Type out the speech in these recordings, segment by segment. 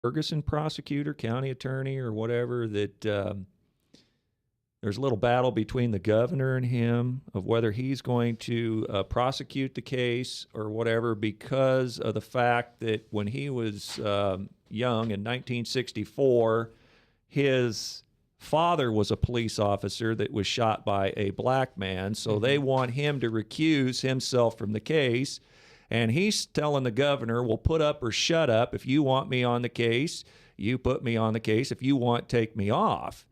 Ferguson prosecutor, county attorney, or whatever, that there's a little battle between the governor and him of whether he's going to prosecute the case or whatever, because of the fact that when he was young in 1964, his father was a police officer that was shot by a black man. So they want him to recuse himself from the case. And he's telling the governor, well, put up or shut up. If you want me on the case, you put me on the case. If you want, take me off.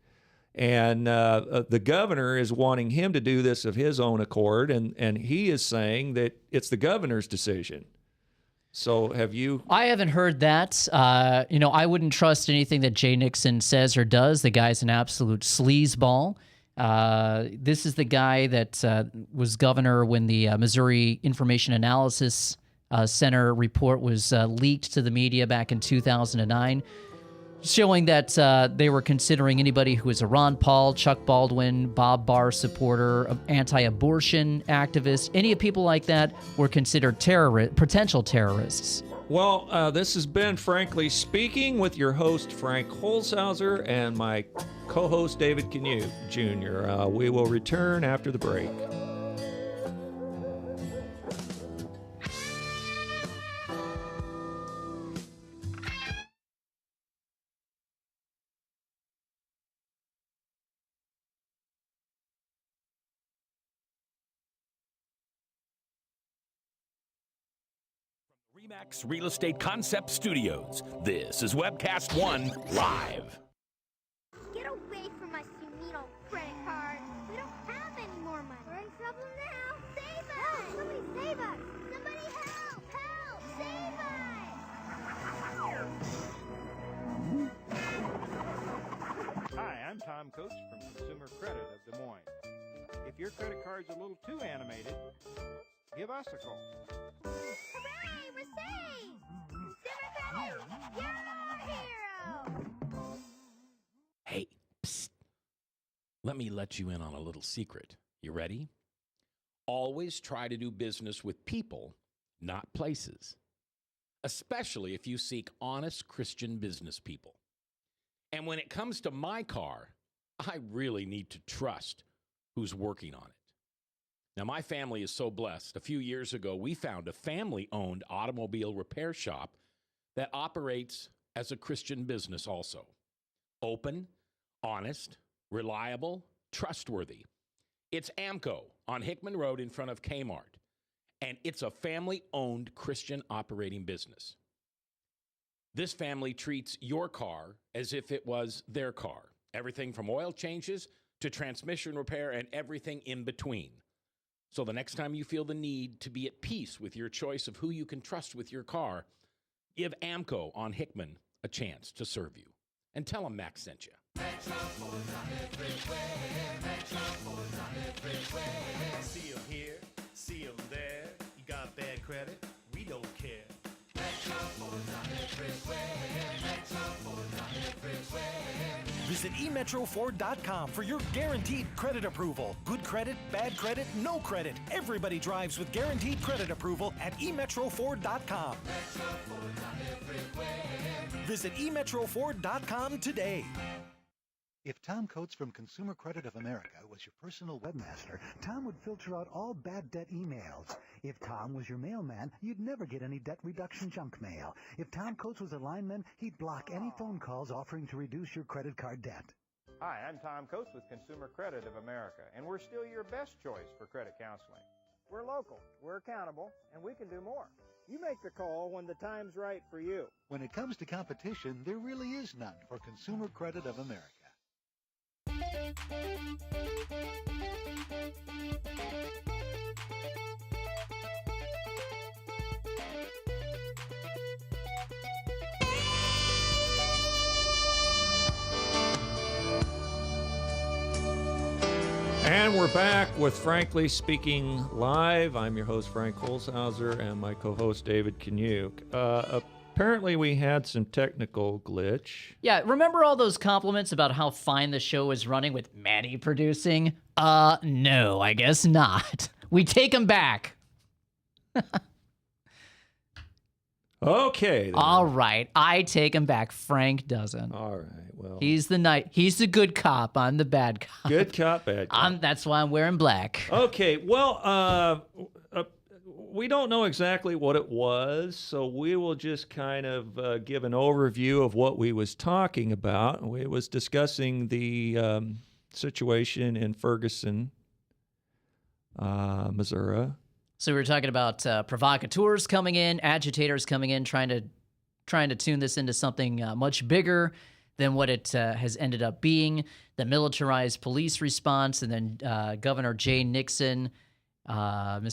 And the governor is wanting him to do this of his own accord, and he is saying that it's the governor's decision. So have you? I haven't heard that. I wouldn't trust anything that Jay Nixon says or does. The guy's an absolute sleazeball. This is the guy that was governor when the Missouri Information Analysis Center report was leaked to the media back in 2009. Showing that they were considering anybody who was a Ron Paul, Chuck Baldwin, Bob Barr supporter, anti-abortion activist, any people like that were considered potential terrorists. Well, this has been Frankly Speaking with your host, Frank Holzhauser, and my co-host, David Canute Jr. We will return after the break. RE/MAX Real Estate Concept Studios. This is Webcast One Live. Get away from us, you mean old credit card. We don't have any more money. We're in trouble now. Save us! Help! Somebody save us! Somebody help! Help! Save us! Hi, I'm Tom Coates from Consumer Credit of Des Moines. If your credit card's a little too animated, give us a call. Hooray! We're saved! Consumer Credit! You're our hero! Hey, psst. Let me let you in on a little secret. You ready? Always try to do business with people, not places. Especially if you seek honest Christian business people. And when it comes to my car, I really need to trust who's working on it. Now, my family is so blessed. A few years ago, we found a family-owned automobile repair shop that operates as a Christian business also. Open, honest, reliable, trustworthy. It's AMCO on Hickman Road in front of Kmart, and it's a family-owned Christian operating business. This family treats your car as if it was their car. Everything from oil changes to transmission repair and everything in between. So the next time you feel the need to be at peace with your choice of who you can trust with your car, give AMCO on Hickman a chance to serve you. And tell them Max sent you. See them here, see them there. You got bad credit? We don't care. Visit emetroford.com for your guaranteed credit approval. Good credit, bad credit, no credit. Everybody drives with guaranteed credit approval at emetroford.com. Visit emetroford.com today. If Tom Coates from Consumer Credit of America was your personal webmaster, Tom would filter out all bad debt emails. If Tom was your mailman, you'd never get any debt reduction junk mail. If Tom Coates was a lineman, he'd block any phone calls offering to reduce your credit card debt. Hi, I'm Tom Coates with Consumer Credit of America, and we're still your best choice for credit counseling. We're local, we're accountable, and we can do more. You make the call when the time's right for you. When it comes to competition, there really is none for Consumer Credit of America. And we're back with Frankly Speaking Live. I'm your host, Frank Holzhauser, and my co-host, David Canute. Apparently, we had some technical glitch. Yeah, remember all those compliments about how fine the show is running with Maddie producing? No, I guess not. We take them back. Okay. Then. All right, I take him back. Frank doesn't. All right. Well, He's the good cop. I'm the bad cop. good cop, bad cop. That's why I'm wearing black. Okay. Well, we don't know exactly what it was, so we will just kind of give an overview of what we was talking about. We was discussing the situation in Ferguson, Missouri. So we were talking about provocateurs coming in, agitators coming in, trying to tune this into something much bigger than what it has ended up being. The militarized police response, and then Governor Jay Nixon, I'm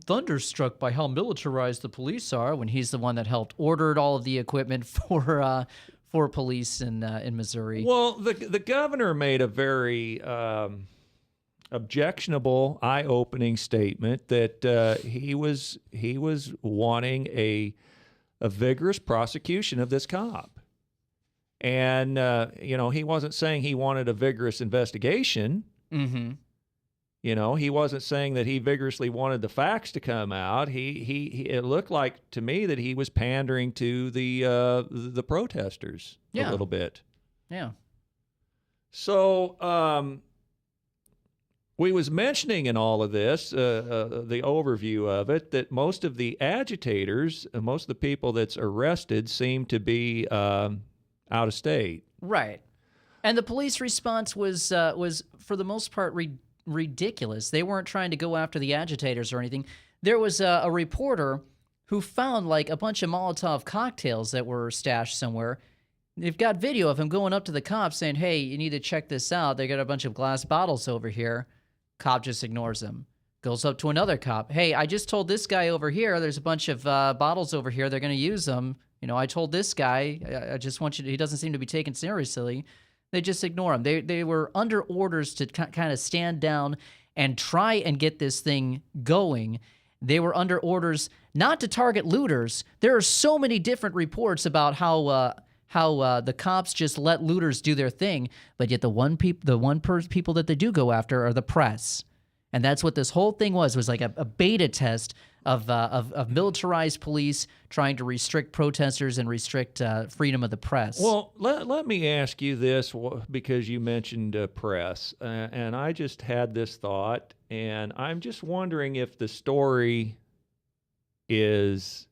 thunderstruck by how militarized the police are, when he's the one that helped ordered all of the equipment for police in Missouri. Well, the governor made a very objectionable, eye-opening statement that he was wanting a vigorous prosecution of this cop. And, he wasn't saying he wanted a vigorous investigation. Mm-hmm. He wasn't saying that he vigorously wanted the facts to come out. It looked like to me that he was pandering to the protesters a little bit. Yeah. So we was mentioning in all of this, the overview of it, that most of the agitators, most of the people that's arrested seem to be out of state. Right. And the police response was for the most part ridiculous. They weren't trying to go after the agitators or anything. There was a reporter who found like a bunch of Molotov cocktails that were stashed somewhere. They've got video of him going up to the cops saying, "Hey, you need to check this out. They got a bunch of glass bottles over here." Cop just ignores him. Goes up to another cop. "Hey, I just told this guy over here there's a bunch of bottles over here. They're going to use them. I told this guy, I just want you to," he doesn't seem to be taken seriously. They just ignore him. They were under orders to kind of stand down and try and get this thing going. They were under orders not to target looters. There are so many different reports about how the cops just let looters do their thing, but yet the people that they do go after are the press. And that's what this whole thing was like a beta test of militarized police trying to restrict protesters and restrict freedom of the press. Well, let me ask you this, because you mentioned press, and I just had this thought, and I'm just wondering if the story is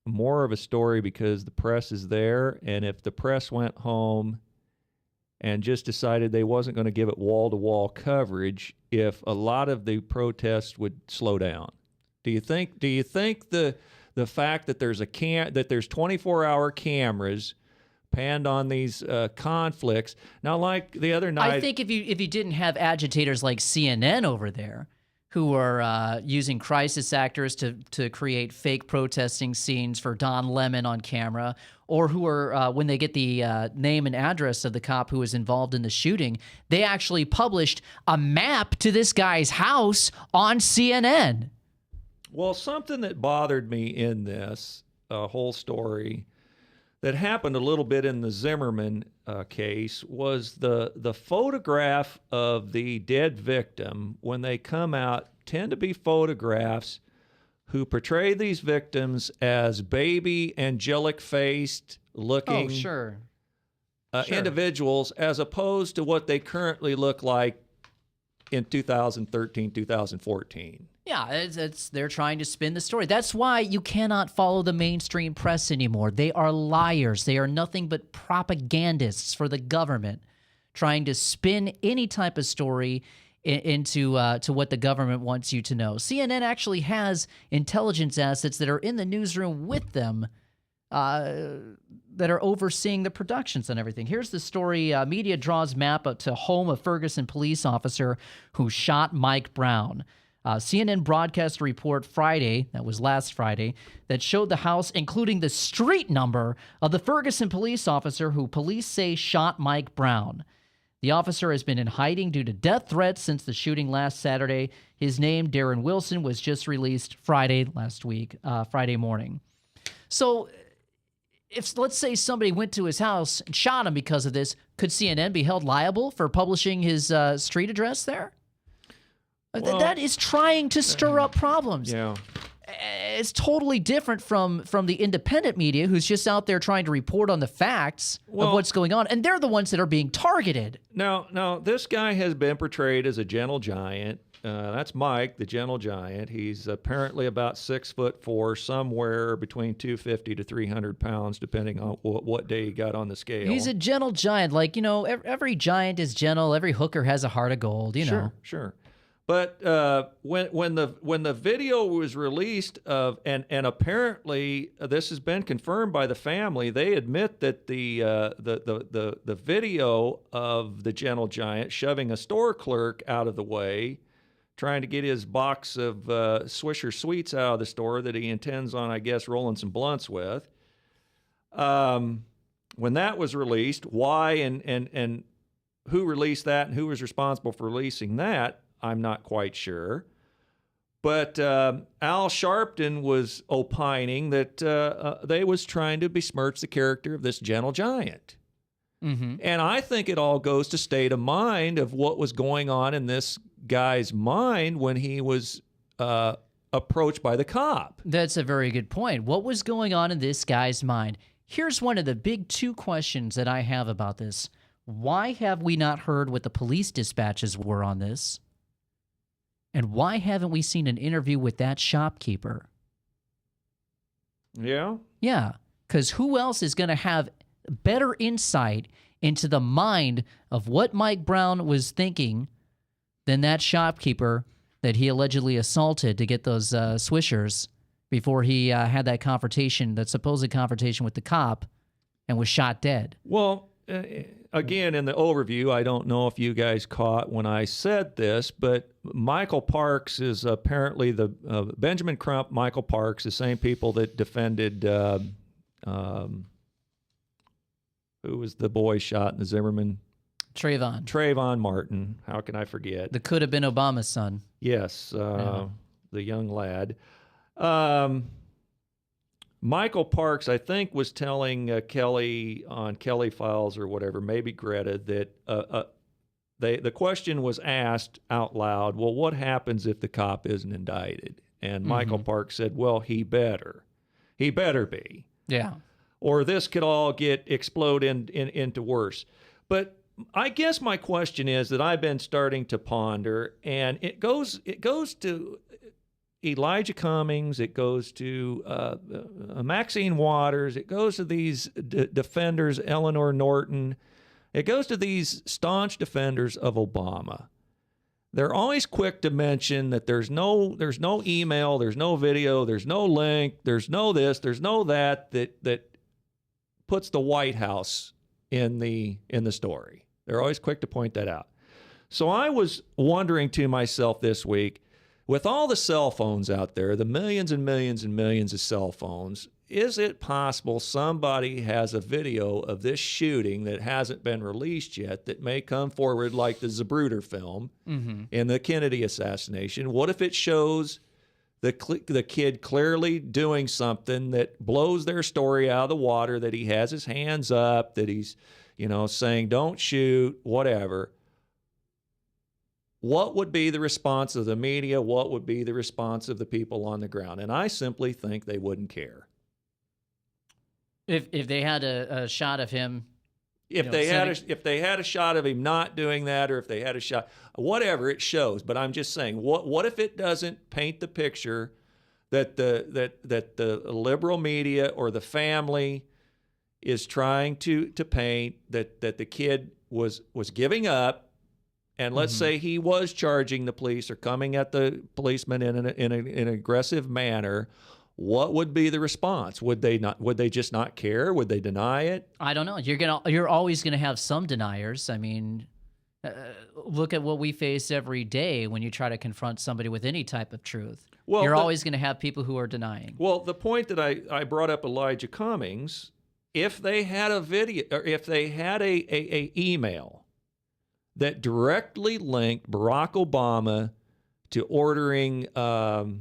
more of a story because the press is there, and if the press went home and just decided they wasn't going to give it wall-to-wall coverage, if a lot of the protests would slow down. Do you think the fact that there's 24-hour cameras panned on these conflicts now, like the other night? I think if you didn't have agitators like CNN over there, who are using crisis actors to create fake protesting scenes for Don Lemon on camera, or who are, when they get the name and address of the cop who was involved in the shooting, they actually published a map to this guy's house on CNN. Well, something that bothered me in this whole story that happened a little bit in the Zimmerman case was the photograph of the dead victim. When they come out, tend to be photographs who portray these victims as baby, angelic-faced looking Sure. individuals, as opposed to what they currently look like in 2013, 2014. Yeah, they're trying to spin the story. That's why you cannot follow the mainstream press anymore. They are liars. They are nothing but propagandists for the government, trying to spin any type of story into to what the government wants you to know. CNN actually has intelligence assets that are in the newsroom with them, that are overseeing the productions and everything. Here's the story. Media draws map up to home of Ferguson police officer who shot Mike Brown. CNN broadcast a report Friday, that was last Friday, that showed the house, including the street number of the Ferguson police officer who police say shot Mike Brown. The officer has been in hiding due to death threats since the shooting last Saturday. His name, Darren Wilson, was just released Friday morning. So if, let's say, somebody went to his house and shot him because of this, could CNN be held liable for publishing his street address there? Well, that is trying to stir up problems. Yeah. it's totally different from the independent media, who's just out there trying to report on the facts of what's going on, and they're the ones that are being targeted. Now, this guy has been portrayed as a gentle giant. That's Mike, the gentle giant. He's apparently about 6'4", somewhere between 250 to 300 pounds, depending on what day he got on the scale. He's a gentle giant. Like, every giant is gentle. Every hooker has a heart of gold, know. Sure. But when the video was released and apparently this has been confirmed by the family, they admit that the video of the gentle giant shoving a store clerk out of the way, trying to get his box of Swisher Sweets out of the store that he intends on, I guess, rolling some blunts with. When that was released, why and who released that and who was responsible for releasing that, I'm not quite sure. But Al Sharpton was opining that they was trying to besmirch the character of this gentle giant. Mm-hmm. And I think it all goes to state of mind of what was going on in this guy's mind when he was approached by the cop. That's a very good point. What was going on in this guy's mind? Here's one of the big two questions that I have about this. Why have we not heard what the police dispatches were on this? And why haven't we seen an interview with that shopkeeper? Yeah? Yeah, because who else is going to have better insight into the mind of what Mike Brown was thinking than that shopkeeper that he allegedly assaulted to get those Swishers before he had that confrontation, that supposed confrontation with the cop, and was shot dead? Well, again, in the overview, I don't know if you guys caught when I said this, but Michael Parks is apparently the Benjamin Crump, Michael Parks, the same people that defended who was the boy shot in the Zimmerman? Trayvon Martin. How can I forget? That could have been Obama's son. Yes, the young lad. Michael Parks, I think, was telling Kelly on Kelly Files or whatever, maybe Greta, that the question was asked out loud, well, what happens if the cop isn't indicted? And Michael Parks said, well, he better be. Yeah. Or this could all explode into worse. But I guess my question is that I've been starting to ponder, and it goes to Elijah Cummings, it goes to Maxine Waters, it goes to these defenders, Eleanor Norton, it goes to these staunch defenders of Obama. They're always quick to mention that there's no email, there's no video, there's no link, there's no this, there's no that puts the White House in the story. They're always quick to point that out. So I was wondering to myself this week, with all the cell phones out there, the millions and millions and millions of cell phones, is it possible somebody has a video of this shooting that hasn't been released yet that may come forward like the Zapruder film in the Kennedy assassination? What if it shows the kid clearly doing something that blows their story out of the water, that he has his hands up, that he's, saying don't shoot, whatever? What would be the response of the media? What would be the response of the people on the ground? And I simply think they wouldn't care. If they had a shot of him, if they had a shot of him not doing that, or if they had a shot, whatever it shows. But I'm just saying, what if it doesn't paint the picture that the liberal media or the family is trying to paint, that the kid was giving up, and let's say he was charging the police or coming at the policeman in an aggressive manner? What would be the response? Would they just not care? Would they deny it? I don't know. You're always gonna have some deniers. I mean, look at what we face every day when you try to confront somebody with any type of truth. Well, you're always gonna have people who are denying. Well, the point that I brought up Elijah Cummings, if they had a video, or if they had a email that directly linked Barack Obama to ordering Lois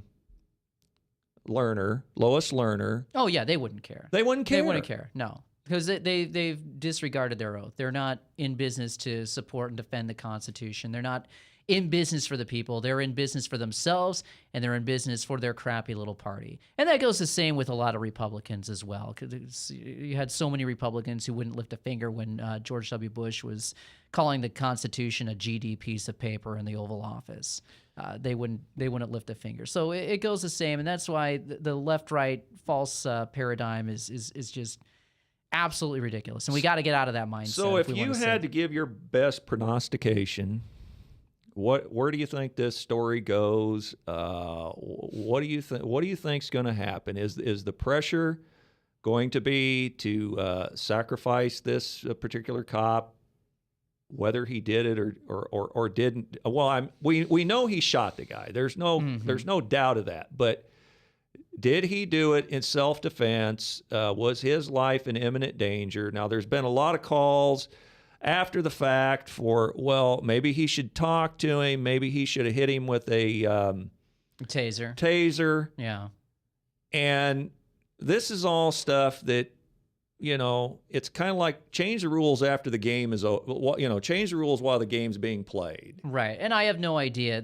Lerner. Oh yeah, they wouldn't care. They wouldn't care. They wouldn't care. No, because they've disregarded their oath. They're not in business to support and defend the Constitution. They're not in business for the people. They're in business for themselves, and they're in business for their crappy little party. And that goes the same with a lot of Republicans as well. Because you had so many Republicans who wouldn't lift a finger when George W. Bush was calling the Constitution a GD piece of paper in the Oval Office. They wouldn't lift a finger. So it goes the same, and that's why the left-right false paradigm is just absolutely ridiculous. And we got to get out of that mindset. So if you had to give your best prognostication, where do you think this story goes? What do you think? What do you think's going to happen? Is the pressure going to be to sacrifice this particular cop, whether he did it or didn't? Well, we know he shot the guy. There's no doubt of that. But did he do it in self-defense? Was his life in imminent danger? Now, there's been a lot of calls after the fact for, well, maybe he should talk to him. Maybe he should have hit him with a taser. Yeah. And this is all stuff that, it's kind of like change the rules after the game is over. Change the rules while the game's being played. Right. And I have no idea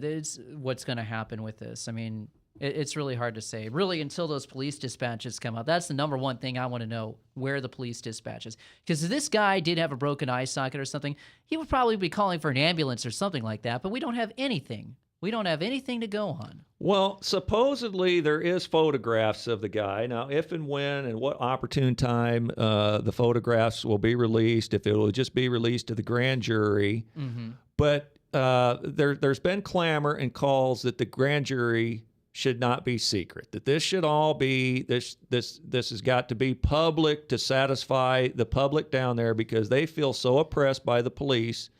what's going to happen with this. I mean, it's really hard to say, really, until those police dispatches come out. That's the number one thing I want to know, where the police dispatches. Because if this guy did have a broken eye socket or something, he would probably be calling for an ambulance or something like that, but we don't have anything. We don't have anything to go on. Well, supposedly there is photographs of the guy. Now, if and when and what opportune time the photographs will be released, if it will just be released to the grand jury. Mm-hmm. But there's been clamor and calls that the grand jury should not be secret, that this should all be, this has got to be public to satisfy the public down there, because they feel so oppressed by the police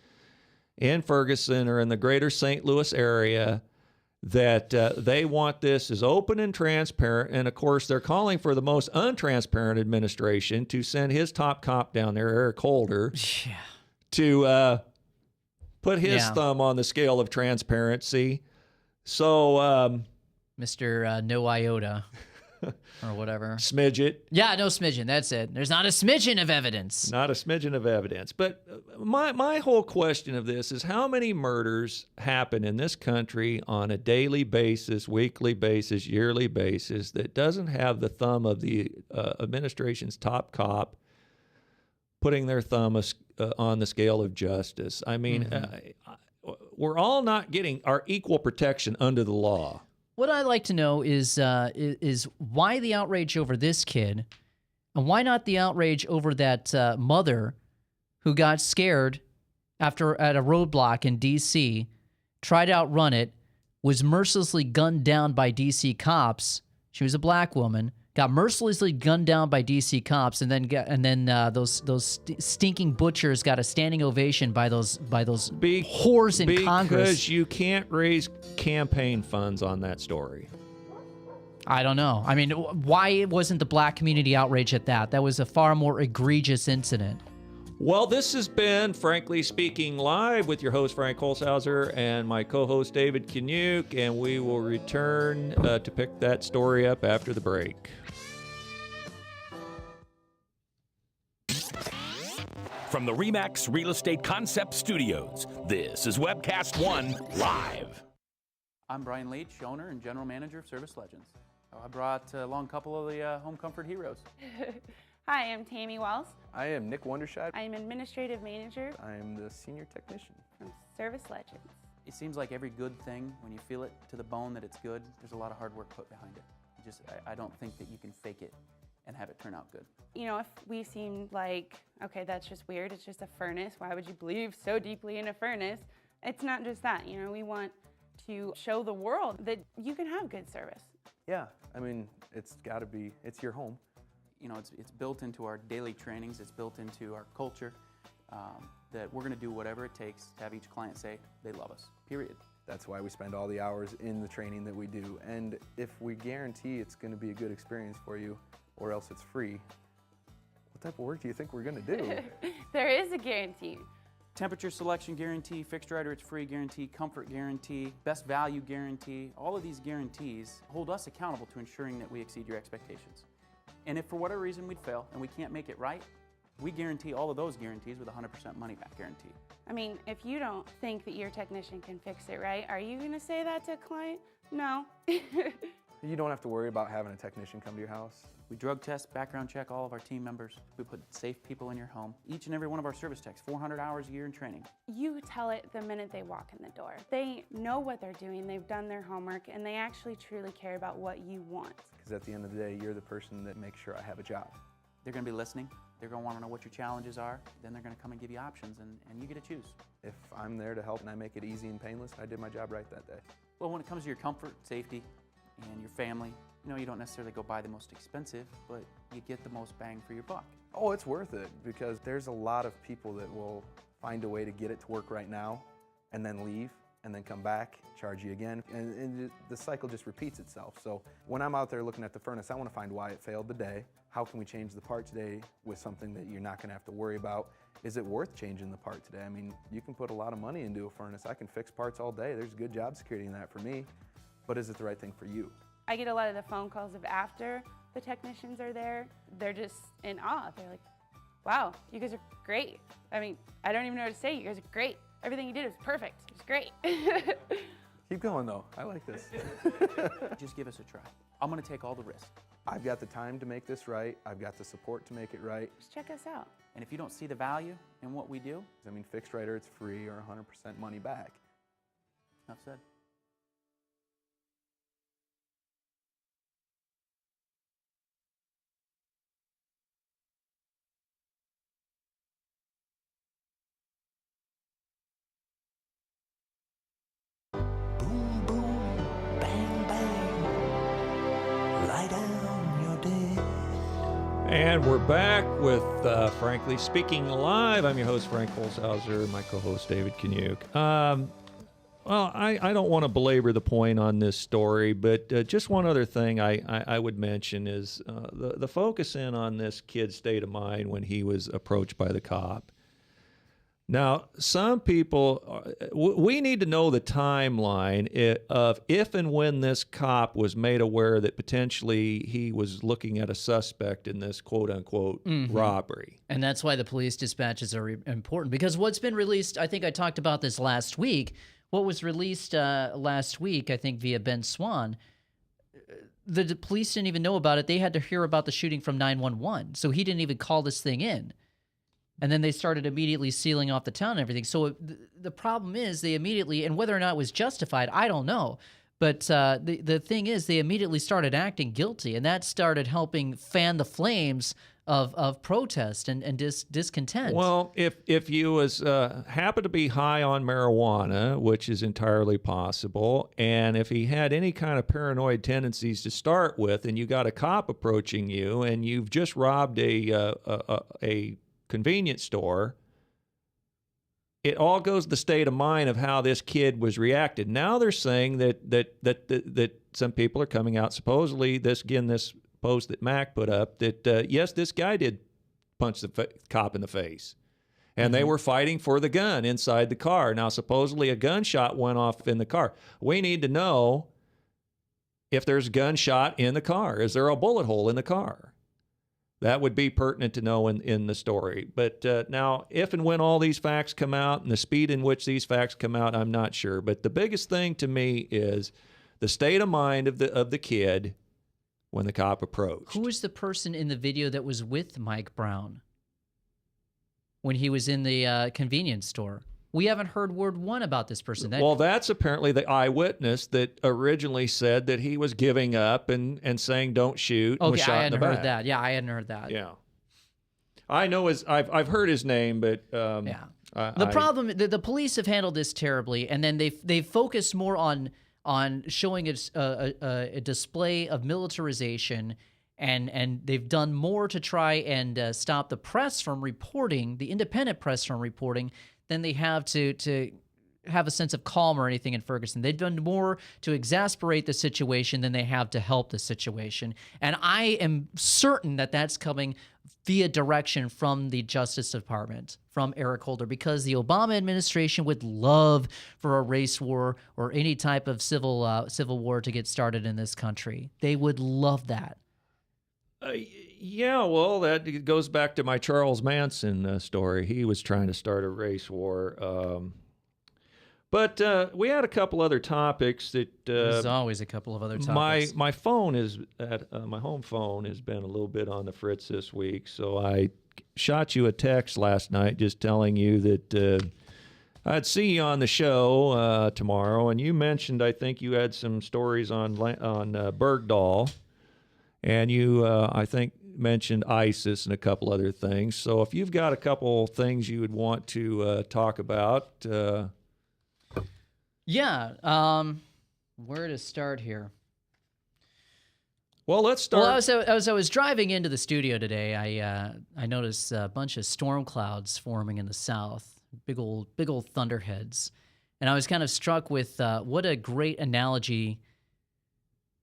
in Ferguson or in the greater St. Louis area that they want this as open and transparent. And of course, they're calling for the most untransparent administration to send his top cop down there, Eric Holder, to put his thumb on the scale of transparency. So, Mr. No Iota or whatever. Smidget. Yeah, no smidgen. That's it. There's not a smidgen of evidence. Not a smidgen of evidence. But my whole question of this is, how many murders happen in this country on a daily basis, weekly basis, yearly basis that doesn't have the thumb of the administration's top cop putting their thumb on the scale of justice? I mean, we're all not getting our equal protection under the law. What I'd like to know is why the outrage over this kid, and why not the outrage over that mother who got scared at a roadblock in D.C., tried to outrun it, was mercilessly gunned down by D.C. cops. She was a black woman, got mercilessly gunned down by D.C. cops, and then those stinking butchers got a standing ovation by those whores in Congress. Because you can't raise campaign funds on that story. I don't know. I mean, why wasn't the black community outraged at that? That was a far more egregious incident. Well, this has been Frankly Speaking Live with your host, Frank Holzhauser, and my co-host, David Kaniuk, and we will return to pick that story up after the break. From the RE/MAX Real Estate Concept Studios, this is Webcast One Live. I'm Brian Leach, owner and general manager of Service Legends. I brought along a couple of the home comfort heroes. Hi, I'm Tammy Wells. I am Nick Wondershide. I am administrative manager. I am the senior technician from Service Legends. It seems like every good thing, when you feel it to the bone that it's good, there's a lot of hard work put behind it. I don't think that you can fake it and have it turn out good. You know, if we seemed like, okay, that's just weird, it's just a furnace, why would you believe so deeply in a furnace? It's not just that, you know, we want to show the world that you can have good service. Yeah, I mean, it's your home. You know, it's built into our daily trainings, it's built into our culture, that we're gonna do whatever it takes to have each client say they love us, period. That's why we spend all the hours in the training that we do. And if we guarantee it's gonna be a good experience for you, or else it's free, what type of work do you think we're gonna do? There is a guarantee. Temperature selection guarantee, fixed right or it's free guarantee, comfort guarantee, best value guarantee. All of these guarantees hold us accountable to ensuring that we exceed your expectations. And if for whatever reason we'd fail and we can't make it right, We guarantee all of those guarantees with a 100% money back guarantee. I mean, if you don't think that your technician can fix it, right, are you going to say that to a client? No. You don't have to worry about having a technician come to your house. We drug test, background check all of our team members. We put safe people in your home. Each and every one of our service techs, 400 hours a year in training. You tell it the minute they walk in the door. They know what they're doing, they've done their homework, and they actually truly care about what you want. Because at the end of the day, you're the person that makes sure I have a job. They're going to be listening. They're going to want to know what your challenges are. Then they're going to come and give you options, and you get to choose. If I'm there to help and I make it easy and painless, I did my job right that day. Well, when it comes to your comfort, safety, and your family, you know, you don't necessarily go buy the most expensive, but you get the most bang for your buck. Oh, it's worth it, because there's a lot of people that will find a way to get it to work right now and then leave and then come back, charge you again, and the cycle just repeats itself. So when I'm out there looking at the furnace, I want to find why it failed today. How can we change the part today with something that you're not going to have to worry about? Is it worth changing the part today? I mean, you can put a lot of money into a furnace. I can fix parts all day. There's good job security in that for me, but is it the right thing for you? I get a lot of the phone calls of after the technicians are there. They're just in awe. They're like, wow, you guys are great. I mean, I don't even know what to say. You guys are great. Everything you did was perfect. It was great. Keep going though, I like this. Just give us a try. I'm going to take all the risk. I've got the time to make this right. I've got the support to make it right. Just check us out. And if you don't see the value in what we do, I mean, fixed right or it's free or 100% money back. enough said. And we're back with Frankly Speaking Live. I'm your host, Frank Holzhauser, my co-host, David Kaniuk. Well, I don't want to belabor the point on this story, but just one other thing I would mention is the focus in on this kid's state of mind when he was approached by the cop. Now, some people, we need to know the timeline of if and when this cop was made aware that potentially he was looking at a suspect in this quote-unquote robbery. And that's why the police dispatches are important, because what's been released, I think I talked about this last week, what was released last week, I think via Ben Swan, the police didn't even know about it. They had to hear about the shooting from 911, so he didn't even call this thing in. And then they started immediately sealing off the town and everything. So the problem is they immediately, and whether or not it was justified, I don't know. But the thing is they immediately started acting guilty, and that started helping fan the flames of protest and discontent. Well, if you was happen to be high on marijuana, which is entirely possible, and if he had any kind of paranoid tendencies to start with, and you got a cop approaching you, and you've just robbed a convenience store, it all goes to the state of mind of how this kid was reacted. Now they're saying that some people are coming out, supposedly this post that Mac put up, that yes, this guy did punch the cop in the face, and they were fighting for the gun inside the car. Now supposedly a gunshot went off in the car. We need to know if there's a gunshot in the car. Is there a bullet hole in the car? That would be pertinent to know in the story. But now, if and when all these facts come out and the speed in which these facts come out, I'm not sure. But the biggest thing to me is the state of mind of the kid when the cop approached. Who was the person in the video that was with Mike Brown when he was in the convenience store? We haven't heard word one about this person. Well, that's apparently the eyewitness that originally said that he was giving up and saying don't shoot. And was shot I hadn't in the heard back. that. Yeah, I hadn't heard that. Yeah, I know I've heard his name, but yeah. The police have handled this terribly, and then they focus more on showing a display of militarization, and they've done more to try and stop the press from reporting, the independent press from reporting, than they have to have a sense of calm or anything in Ferguson. They've done more to exasperate the situation than they have to help the situation. And I am certain that that's coming via direction from the Justice Department, from Eric Holder, because the Obama administration would love for a race war or any type of civil war to get started in this country. They would love that. Yeah, well, that goes back to my Charles Manson story. He was trying to start a race war. But we had a couple other topics that There's always a couple of other topics. my phone is at my home phone has been a little bit on the fritz this week, so I shot you a text last night just telling you that I'd see you on the show tomorrow, and you mentioned I think you had some stories on Bergdahl, and you I think mentioned ISIS and a couple other things. So if you've got a couple things you would want to talk about. Yeah. Where to start here? Well, let's start. Well, as I was driving into the studio today, I noticed a bunch of storm clouds forming in the south, big old thunderheads, and I was kind of struck with what a great analogy.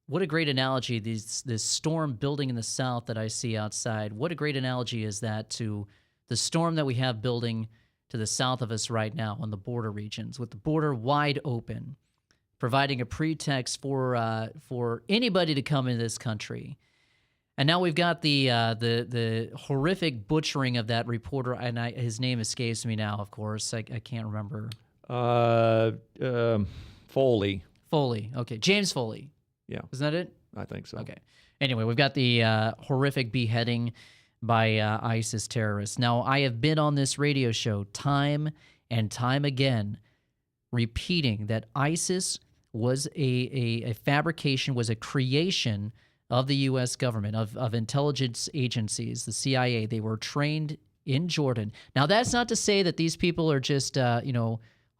What a great analogy this storm building in the south that I see outside. What a great analogy is that to the storm that we have building to the south of us right now in the border regions, with the border wide open, providing a pretext for anybody to come into this country. And now we've got the horrific butchering of that reporter, and his name escapes me now. Of course, I can't remember. Foley. Foley. Okay, James Foley. Yeah, isn't that it? I think so. Okay. Anyway, we've got the horrific beheading by ISIS terrorists. Now, I have been on this radio show time and time again, repeating that ISIS was a fabrication, was a creation of the U.S. government, of intelligence agencies, the CIA. They were trained in Jordan. Now, that's not to say that these people are just,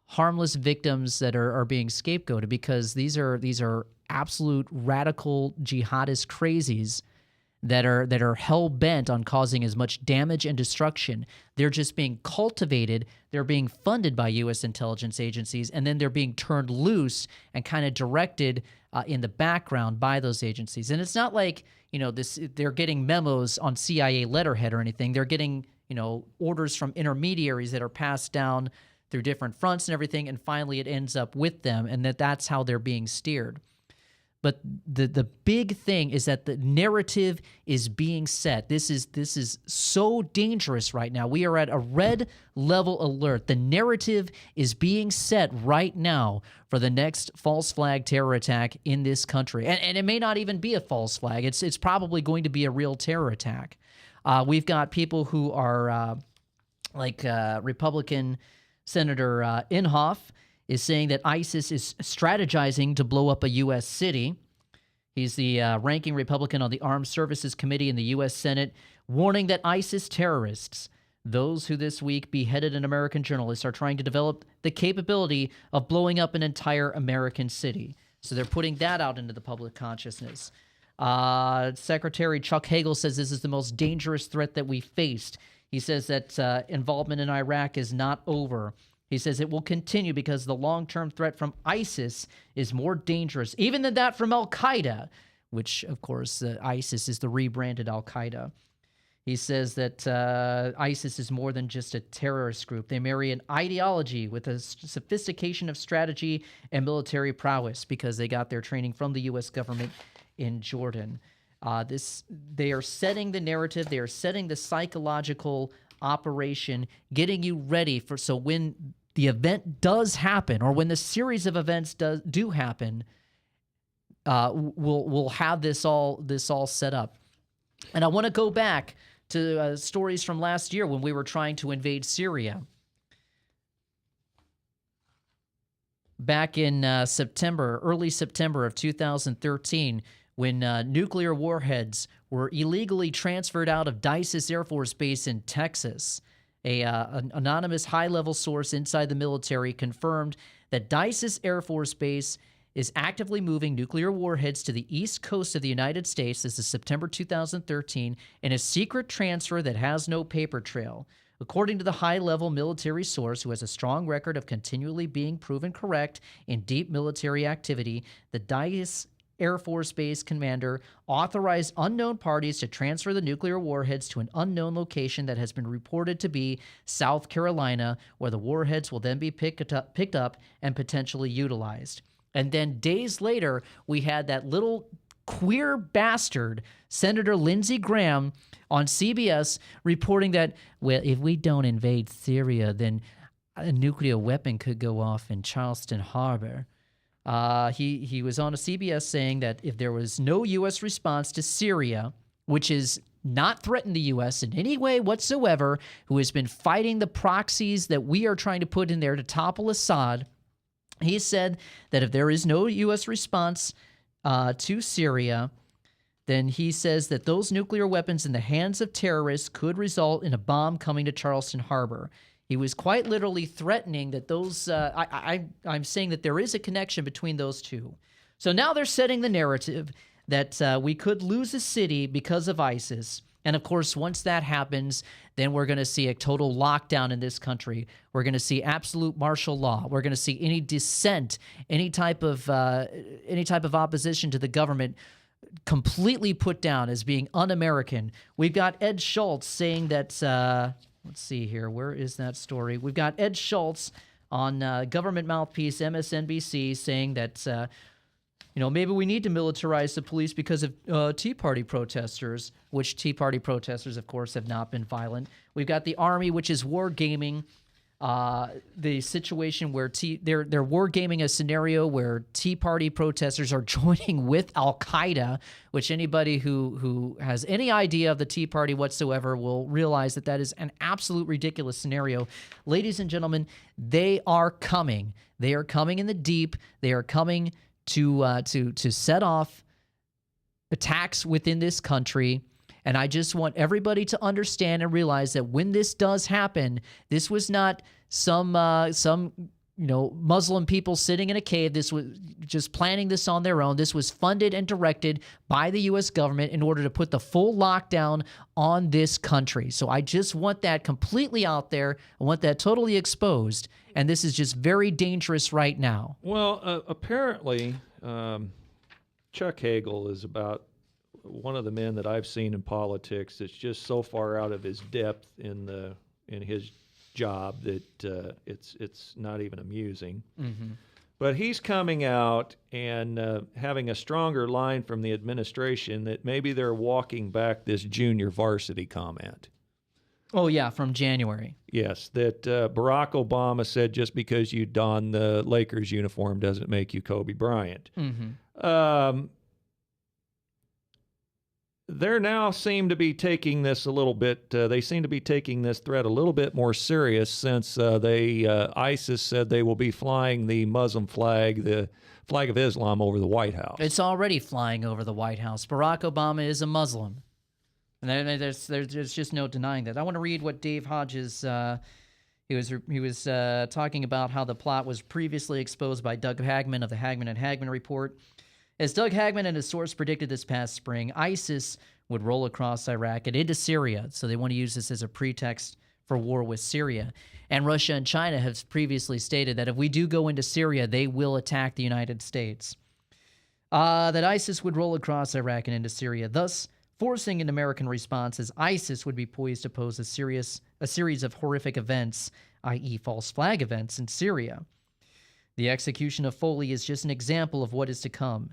harmless victims that are being scapegoated, because these are absolute radical jihadist crazies that are hell-bent on causing as much damage and destruction. They're just being cultivated. They're being funded by U.S. intelligence agencies, and then they're being turned loose and kind of directed in the background by those agencies. And it's not like, they're getting memos on CIA letterhead or anything. They're getting, orders from intermediaries that are passed down through different fronts and everything, and finally it ends up with them, and that's how they're being steered. But the big thing is that the narrative is being set. This is so dangerous right now. We are at a red level alert. The narrative is being set right now for the next false flag terror attack in this country. And it may not even be a false flag. It's probably going to be a real terror attack. We've got people who are like Republican Senator Inhofe is saying that ISIS is strategizing to blow up a U.S. city. He's the ranking Republican on the Armed Services Committee in the U.S. Senate, warning that ISIS terrorists, those who this week beheaded an American journalist, are trying to develop the capability of blowing up an entire American city. So they're putting that out into the public consciousness. Secretary Chuck Hagel says this is the most dangerous threat that we faced. He says that involvement in Iraq is not over. He says it will continue because the long-term threat from ISIS is more dangerous, even than that from Al-Qaeda, which, of course, ISIS is the rebranded Al-Qaeda. He says that ISIS is more than just a terrorist group. They marry an ideology with a sophistication of strategy and military prowess because they got their training from the U.S. government in Jordan. They are setting the narrative. They are setting the psychological operation, getting you ready for, so when the event does happen, or when the series of events do happen, we'll have this all set up. And I want to go back to stories from last year when we were trying to invade Syria. Back in early September of 2013, when nuclear warheads were illegally transferred out of Dysis Air Force Base in Texas. An anonymous high-level source inside the military confirmed that Dysis Air Force Base is actively moving nuclear warheads to the east coast of the United States. This is September 2013, in a secret transfer that has no paper trail. According to the high-level military source, who has a strong record of continually being proven correct in deep military activity, the Dysis Air Force Base commander authorized unknown parties to transfer the nuclear warheads to an unknown location that has been reported to be South Carolina, where the warheads will then be picked up and potentially utilized. And then days later, we had that little queer bastard, Senator Lindsey Graham, on CBS reporting that, well, if we don't invade Syria, then a nuclear weapon could go off in Charleston Harbor. He was on a CBS saying that if there was no U.S. response to Syria, which is not threatened the U.S. in any way whatsoever, who has been fighting the proxies that we are trying to put in there to topple Assad, he said that if there is no U.S. response to Syria, then he says that those nuclear weapons in the hands of terrorists could result in a bomb coming to Charleston Harbor. He was quite literally threatening that those, I'm saying that there is a connection between those two. So now they're setting the narrative that we could lose a city because of ISIS. And of course, once that happens, then we're going to see a total lockdown in this country. We're going to see absolute martial law. We're going to see any dissent, any type of opposition to the government completely put down as being un-American. We've got Ed Schultz saying that, let's see here, where is that story? We've got Ed Schultz on government mouthpiece MSNBC saying that, maybe we need to militarize the police because of Tea Party protesters, which Tea Party protesters, of course, have not been violent. We've got the Army, which is wargaming the situation where they're wargaming a scenario where Tea Party protesters are joining with Al-Qaeda, which anybody who has any idea of the Tea Party whatsoever will realize that that is an absolute ridiculous scenario. Ladies and gentlemen, they are coming. They are coming in the deep. They are coming to set off attacks within this country. And I just want everybody to understand and realize that when this does happen, this was not some Muslim people sitting in a cave. This was just planning this on their own. This was funded and directed by the U.S. government in order to put the full lockdown on this country. So I just want that completely out there. I want that totally exposed. And this is just very dangerous right now. Well, apparently, Chuck Hagel is about one of the men that I've seen in politics that's just so far out of his depth in his job that it's not even amusing. Mm-hmm. But he's coming out and having a stronger line from the administration that maybe they're walking back this junior varsity comment. Oh, yeah, from January. Yes, that Barack Obama said just because you don the Lakers uniform doesn't make you Kobe Bryant. Mm-hmm. They now seem to be taking this a little bit. They seem to be taking this threat a little bit more serious since ISIS said they will be flying the Muslim flag, the flag of Islam, over the White House. It's already flying over the White House. Barack Obama is a Muslim, and there's just no denying that. I want to read what Dave Hodges. He was talking about how the plot was previously exposed by Doug Hagman of the Hagman and Hagman Report. As Doug Hagman and his source predicted this past spring, ISIS would roll across Iraq and into Syria, so they want to use this as a pretext for war with Syria. And Russia and China have previously stated that if we do go into Syria, they will attack the United States. That ISIS would roll across Iraq and into Syria, thus forcing an American response as ISIS would be poised to pose a series of horrific events, i.e. false flag events, in Syria. The execution of Foley is just an example of what is to come.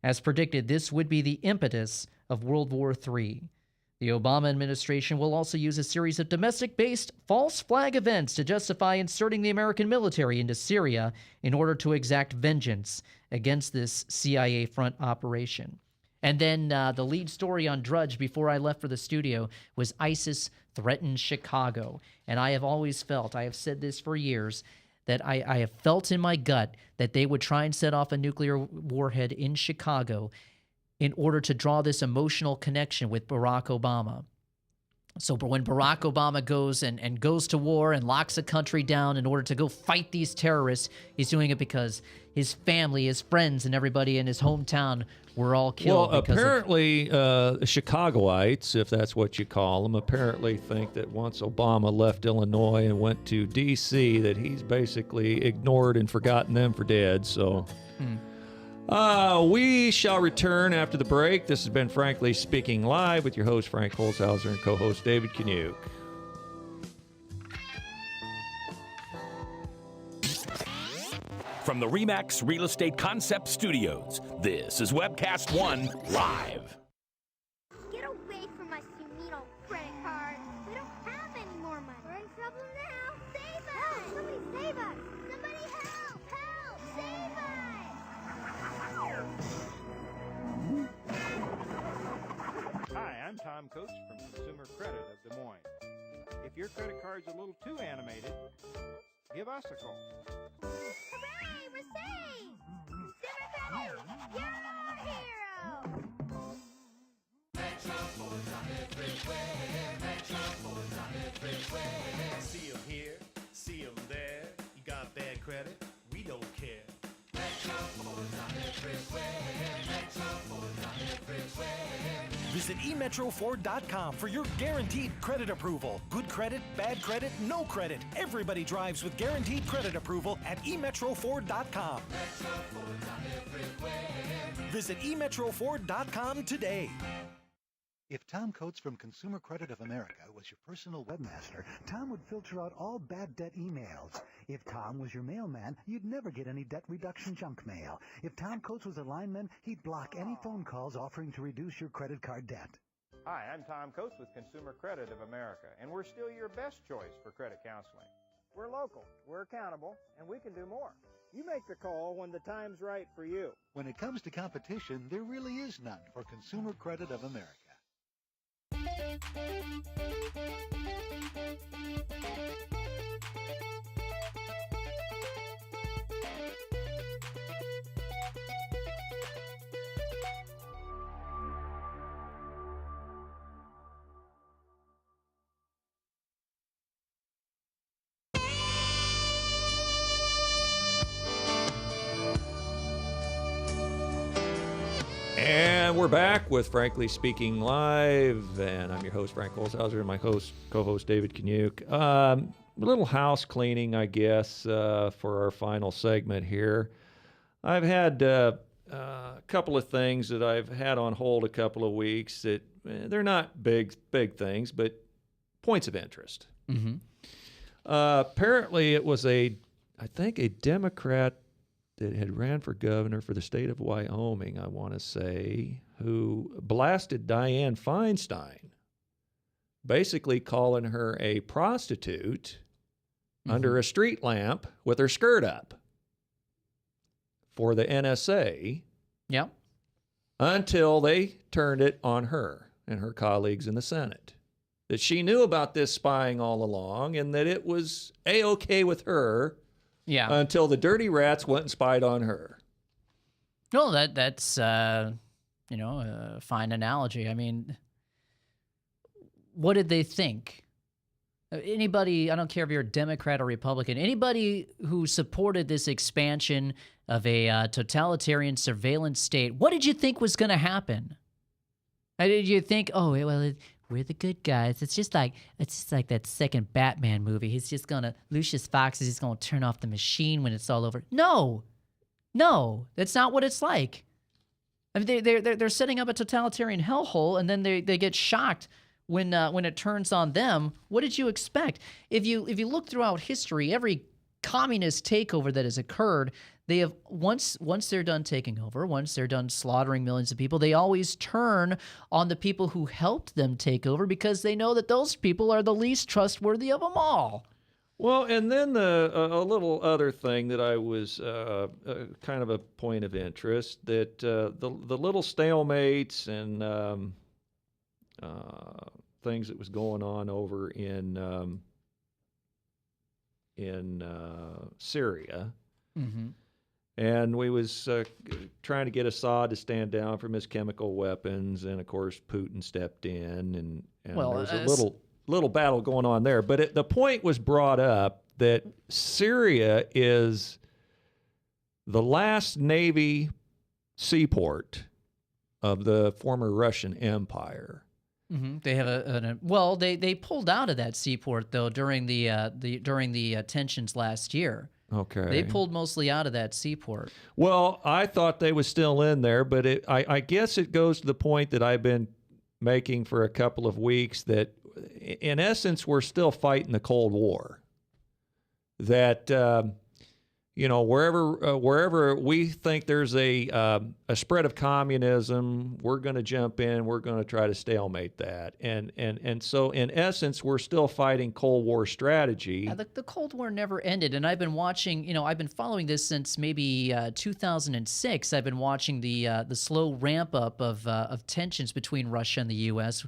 As predicted, this would be the impetus of World War III. The Obama administration will also use a series of domestic-based false flag events to justify inserting the American military into Syria in order to exact vengeance against this CIA front operation. And then the lead story on Drudge before I left for the studio was ISIS threatened Chicago. And I have always felt, I have said this for years, that I have felt in my gut that they would try and set off a nuclear warhead in Chicago in order to draw this emotional connection with Barack Obama. So when Barack Obama goes and goes to war and locks a country down in order to go fight these terrorists, he's doing it because his family, his friends, and everybody in his hometown were all killed. Well, apparently, Chicagoites, if that's what you call them, apparently think that once Obama left Illinois and went to D.C., that he's basically ignored and forgotten them for dead. So we shall return after the break. This has been Frankly Speaking Live with your host, Frank Holzhauser, and co-host David Kaniuk. From the RE/MAX Real Estate Concept Studios, this is Webcast One Live. Get away from my Sumito credit card. We don't have any more money. We're in trouble now. Save us! Somebody save us! Somebody help! Help! Save us! Hi, I'm Tom Coates from Consumer Credit of Des Moines. If your credit card's a little too animated, give us a call. Hooray! We're saved! Consumer Credit, you're our hero! See 'em here, see 'em there. You got bad credit? We don't care. Visit emetroford.com for your guaranteed credit approval. Good credit, bad credit, no credit. Everybody drives with guaranteed credit approval at emetroford.com. Visit emetroford.com today. If Tom Coates from Consumer Credit of America was your personal webmaster, Tom would filter out all bad debt emails. If Tom was your mailman, you'd never get any debt reduction junk mail. If Tom Coates was a lineman, he'd block any phone calls offering to reduce your credit card debt. Hi, I'm Tom Coates with Consumer Credit of America, and we're still your best choice for credit counseling. We're local, we're accountable, and we can do more. You make the call when the time's right for you. When it comes to competition, there really is none for Consumer Credit of America. And we're back with Frankly Speaking Live, and I'm your host, Frank Holzhauser, and my co-host, David Kaniuk. A little house cleaning, I guess, for our final segment here. I've had a couple of things that I've had on hold a couple of weeks that they're not big things, but points of interest. Mm-hmm. Apparently, it was I think a Democrat that had ran for governor for the state of Wyoming, I want to say, who blasted Dianne Feinstein, basically calling her a prostitute under a street lamp with her skirt up for the NSA. Yep. Until they turned it on her and her colleagues in the Senate. That she knew about this spying all along and that it was A-okay with her. Yeah. Until the dirty rats went and spied on her. No, that's a fine analogy. I mean, what did they think? Anybody, I don't care if you're a Democrat or Republican, anybody who supported this expansion of a totalitarian surveillance state, what did you think was going to happen? Did you think, we're the good guys. It's just like that second Batman movie. He's just Lucius Fox is just gonna turn off the machine when it's all over. No, that's not what it's like. I mean, they're setting up a totalitarian hellhole, and then they get shocked when it turns on them. What did you expect? If you look throughout history, every communist takeover that has occurred, they have once they're done taking over, once they're done slaughtering millions of people, they always turn on the people who helped them take over because they know that those people are the least trustworthy of them all. Well, and then a little other thing that I was kind of a point of interest, that the little stalemates and things that was going on over in Syria. Mm-hmm. And we was trying to get Assad to stand down from his chemical weapons, and of course Putin stepped in, and there was a little battle going on there. But the point was brought up that Syria is the last Navy seaport of the former Russian Empire. Mm-hmm. They have they pulled out of that seaport though during the tensions last year. Okay. They pulled mostly out of that seaport. Well, I thought they was still in there, but I guess it goes to the point that I've been making for a couple of weeks that, in essence, we're still fighting the Cold War. That wherever we think there's a spread of communism, we're going to jump in. We're going to try to stalemate that. And so, in essence, we're still fighting Cold War strategy. The Cold War never ended, and I've been watching. I've been following this since maybe 2006. I've been watching the slow ramp up of tensions between Russia and the U.S.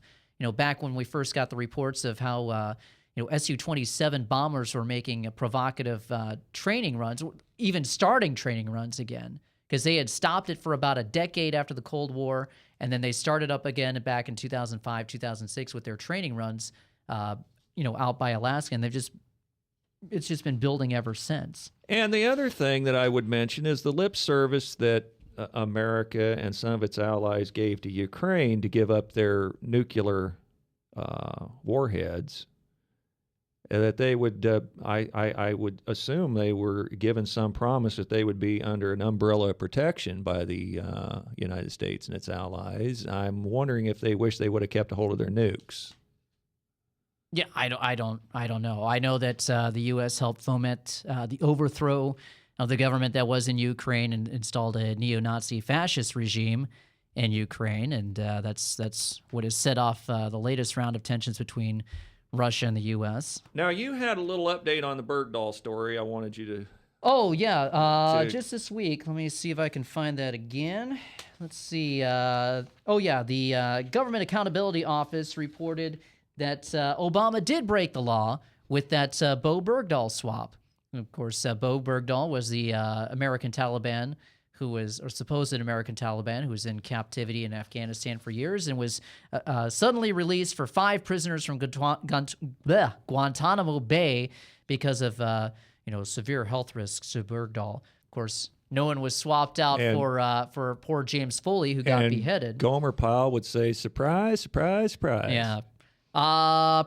Back when we first got the reports of how Su-27 bombers were making provocative training runs, even starting training runs again, because they had stopped it for about a decade after the Cold War, and then they started up again back in 2005, 2006 with their training runs, out by Alaska, and it's just been building ever since. And the other thing that I would mention is the lip service that America and some of its allies gave to Ukraine to give up their nuclear warheads. That they would, I would assume they were given some promise that they would be under an umbrella of protection by the United States and its allies. I'm wondering if they wish they would have kept a hold of their nukes. Yeah, I don't know. I know that the U.S. helped foment the overthrow of the government that was in Ukraine and installed a neo-Nazi fascist regime in Ukraine, and that's what has set off the latest round of tensions between Russia and the U.S. Now, you had a little update on the Bergdahl story. I wanted you to... Oh, yeah. Just this week. Let me see if I can find that again. Let's see. The Government Accountability Office reported that Obama did break the law with that Bo Bergdahl swap. Of course, Bo Bergdahl was the American Taliban supposed American Taliban who was in captivity in Afghanistan for years and was suddenly released for 5 prisoners from Guantanamo Bay because of severe health risks to Bergdahl. Of course, no one was swapped out for poor James Foley, who got beheaded. Gomer Pyle would say, "Surprise, surprise, surprise." Yeah.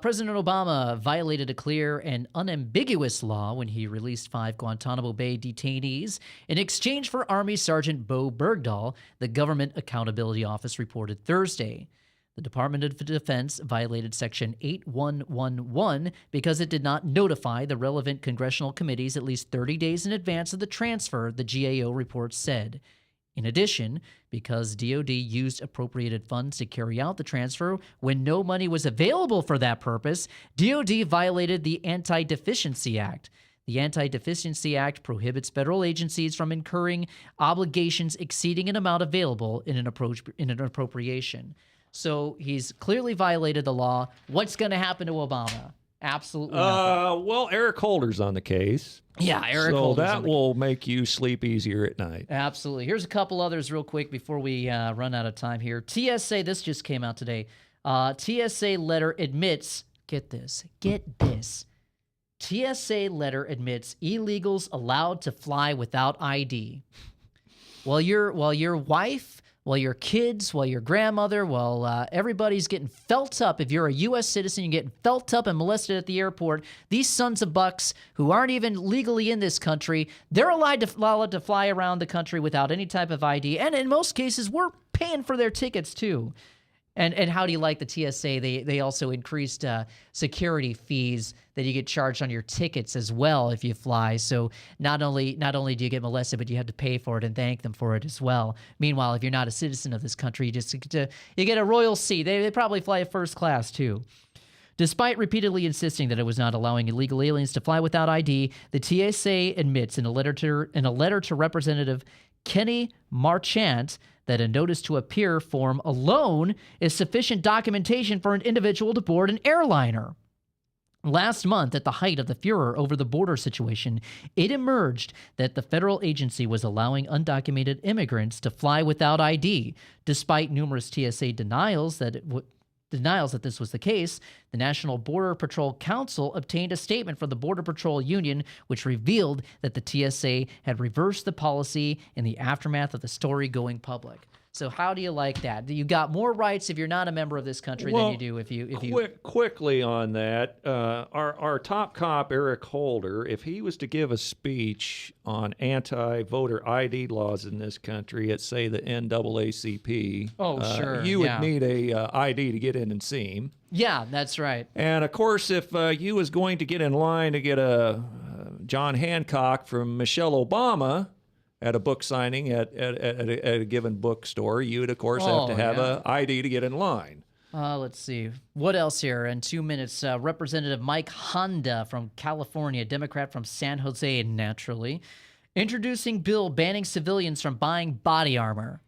President Obama violated a clear and unambiguous law when he released 5 Guantanamo Bay detainees in exchange for Army Sergeant Bo Bergdahl, the Government Accountability Office reported Thursday. The Department of Defense violated Section 8111 because it did not notify the relevant congressional committees at least 30 days in advance of the transfer, the GAO report said. In addition, because DoD used appropriated funds to carry out the transfer when no money was available for that purpose, DoD violated the Anti-Deficiency Act. The Anti-Deficiency Act prohibits federal agencies from incurring obligations exceeding an amount available in an appropriation. So he's clearly violated the law. What's going to happen to Obama? Absolutely nothing. Well, Eric Holder's on the case. Yeah, Eric Holder's Holder's that will make you sleep easier at night. Absolutely. Here's a couple others real quick before we run out of time here. TSA, this just came out today. TSA letter admits, get this. TSA letter admits illegals allowed to fly without ID. While your wife, while your kids, while your grandmother, while everybody's getting felt up. If you're a U.S. citizen, you're getting felt up and molested at the airport. These sons of bucks who aren't even legally in this country, they're allowed to fly around the country without any type of ID. And in most cases, we're paying for their tickets too. And how do you like the TSA? They also increased security fees that you get charged on your tickets as well if you fly. So not only do you get molested, but you have to pay for it and thank them for it as well. Meanwhile, if you're not a citizen of this country, you get a royal seat. They probably fly first class too. Despite repeatedly insisting that it was not allowing illegal aliens to fly without ID, the TSA admits in a letter to Representative Kenny Marchant that a notice to appear form alone is sufficient documentation for an individual to board an airliner. Last month, at the height of the furor over the border situation, it emerged that the federal agency was allowing undocumented immigrants to fly without ID. Despite numerous TSA denials that this was the case, the National Border Patrol Council obtained a statement from the Border Patrol Union which revealed that the TSA had reversed the policy in the aftermath of the story going public. So how do you like that? You got more rights if you're not a member of this country than you do if you... Quickly on that, our top cop, Eric Holder, if he was to give a speech on anti-voter ID laws in this country at, say, the NAACP, sure, you would need a ID to get in and see him. Yeah, that's right. And, of course, if you was going to get in line to get a John Hancock from Michelle Obama at a book signing at a given bookstore, you would, of course, have to have a ID to get in line. Let's see. What else here in 2 minutes? Representative Mike Honda from California, Democrat from San Jose, naturally, introducing bill banning civilians from buying body armor.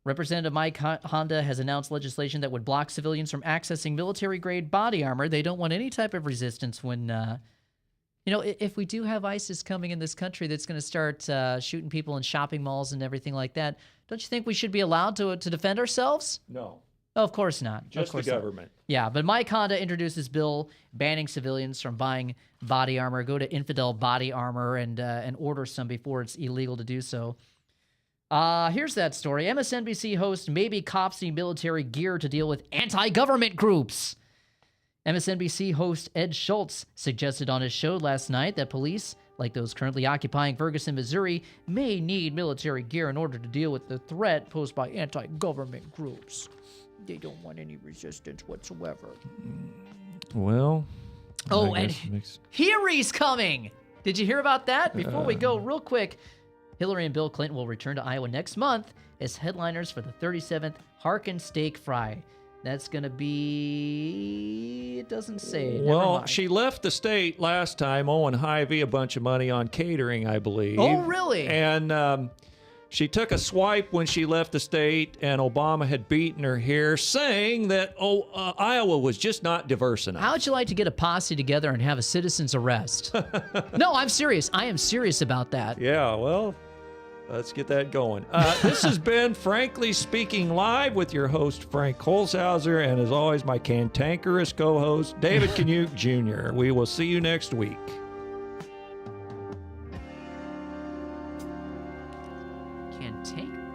Representative Mike Honda has announced legislation that would block civilians from accessing military-grade body armor. They don't want any type of resistance when, if we do have ISIS coming in this country that's going to start shooting people in shopping malls and everything like that, don't you think we should be allowed to defend ourselves? No. Oh, of course not. Just the government. Yeah, but Mike Honda introduces bill banning civilians from buying body armor. Go to Infidel Body Armor and order some before it's illegal to do so. Here's that story. MSNBC host maybe cops need military gear to deal with anti-government groups. MSNBC host Ed Schultz suggested on his show last night that police, like those currently occupying Ferguson, Missouri, may need military gear in order to deal with the threat posed by anti-government groups. They don't want any resistance whatsoever. Well, oh, and Hillary's coming. Did you hear about that? Before we go, real quick, Hillary and Bill Clinton will return to Iowa next month as headliners for the 37th Harkin Steak Fry. That's going to be... It doesn't say. Well, she left the state last time owing Hy-Vee a bunch of money on catering, I believe. Oh, really? And she took a swipe when she left the state, and Obama had beaten her here, saying that Iowa was just not diverse enough. How would you like to get a posse together and have a citizen's arrest? No, I'm serious. I am serious about that. Yeah, well... Let's get that going. This has been Frankly Speaking Live with your host, Frank Holzhauser, and as always, my cantankerous co-host, David Canuck Jr. We will see you next week. Cantankerous?